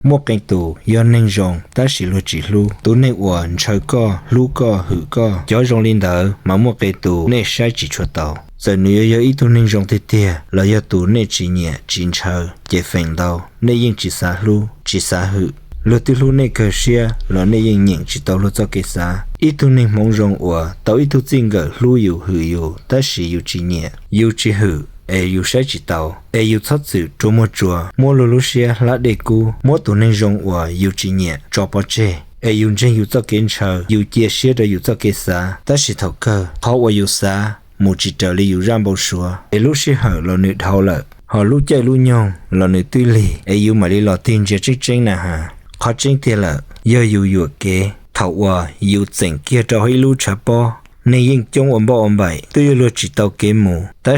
một cái tù do nên rong ta chỉ lo chỉ lu tù nên uẩn chơi co lu co hử co gió rong lên đỡ mà một cái tù nên sai chỉ cho tàu giờ nếu giờ ít tù nên rong thế tia là giờ tù nên chỉ nhẹ chỉ chơi chỉ phèn đầu nên yên chỉ xả lu chỉ xả hử lo tiêu lu nên cơ xia là nên yên nhẹ chỉ tàu lo cho cái xả ít tù nên mong rong uẩn tàu ít tù chính gỡ lu yêu hử yêu ta chỉ yêu chỉ nhẹ yêu chỉ hử yêu sai chỉ tàu yêu thoát sự trốn mua chùa mua lô lô xe lá đề cu mua tụ nên rong của yêu chỉ nhẹ cho bao che yêu trên yêu cho kiến chờ yêu chia sẻ rồi yêu cho cái xa ta chỉ thầu cơ họ qua yêu xa một chỉ trở đi yêu ram bao xua lúc xe hở là nữ thâu lợi họ lúc chạy lúc nhong là nữ tươi lì yêu mà đi lò tin chia trích tranh nè hả khó tranh tiền lợi yêu yêu kế thầu qua yêu chỉnh kia cho hay lúc chả bao nên yên trong ổn bảy tôi luôn chỉ tàu kiếm mù ta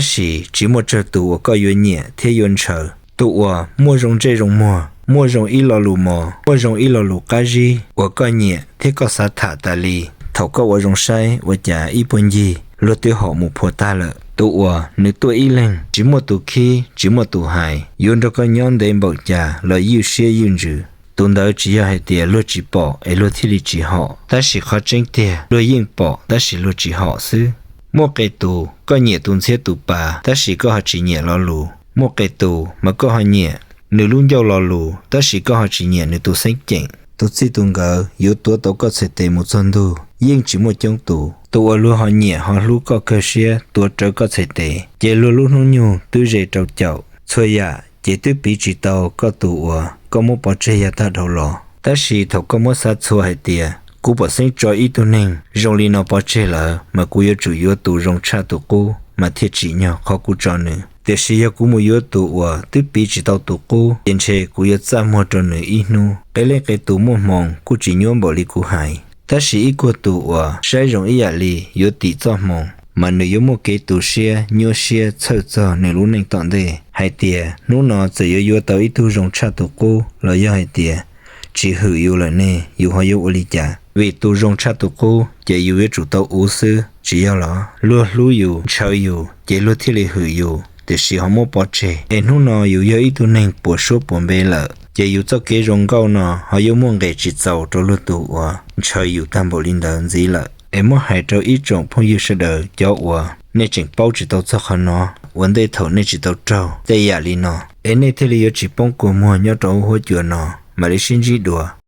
chỉ một giờ tụ có yếu nhẹ thế yên chờ tụ mua rong chơi rong mua rong ít mua rong ít cái gì có nhẹ thế có sát thả ta li thầu có rong sai chả ít bốn gì luôn tiêu họ một phô ta lợ tụ nếu tôi ít lên chỉ một tụ khi chỉ một tụ hài yên đó có nhon đến bậc già là yêu xe yên dữ tuần đó chỉ hay tiền lúa chỉ bỏ, lúa thì chỉ họ, ta chỉ khó tranh tiền, lúa yên bỏ, ta chỉ lúa chỉ họ xứ. Một cái tù, có nhẹ tuần xe tù bà, ta chỉ có họ chỉ nhẹ lo lù. Một cái tù mà có họ nhẹ, nếu luôn giàu lo lù, ta chỉ có họ chỉ nhẹ nếu tù sáng chỉnh. Tù chỉ tuần gỡ, yếu tố tàu có thể tiền một dân đu, yên chỉ một trong tù. Tù ở lúa họ nhẹ, họ lúa có cơ xe, tù trở có thể tiền. Chỉ lúa lúa nông nhu, tư dễ trâu chậu, xôi ya, chỉ tư bị chỉ tàu có tù có một bộ chơi ya ta đầu lò, ta chỉ thầu có một sát xua hay tiệt, cú bỏ sinh cho ít tu nên, rong li nó bộ chơi lỡ, mà cú yêu chủ yếu tu rong cha tu cú, mà thiết chỉ nhau khó cú cho nữa, để chỉ cú mua yếu tu tư bị chỉ tàu tu cú, hiện chế cú yêu cha mua cho nữa ít nu, cái lên cái tu mua mong, cú chỉ nhôm bỏ li cú hại, ta chỉ ít cú tu sai rong ít li, yếu tỷ cho mong. Mà nếu có một cái tủ xe, nhiều xe, chờ chờ nếu lúc này tận đây, hay tiệt, lúc nó chỉ yếu tàu ít tu rong cha tụ cô, là do hay tiệt, chỉ hữu yếu là nè, yếu họ yếu oli chả, vì tu rong cha tụ cô, chỉ yếu chủ tàu ưu sư, chỉ yếu là, lúa yếu, chờ yếu, chỉ lúa thiết lý hữu yếu, để chỉ họ một bỏ chế, em lúc nó yếu ít tu nên bổ số bổ bê lợ, chỉ yếu cho cái rong câu nó, họ yếu muốn cái chỉ giàu cho lúa tụ chờ yếu tam bộ linh đơn gì lợ. Em muốn hãy cho ít trong phong yêu sẽ đỡ cho nên chỉnh bao chỉ tàu cho họ nó vấn đề thầu nên chỉ tàu trâu để giả lý nó em nên thế là chỉ bông của mua nhớ trâu hỗ trợ nó mà để xin gì đùa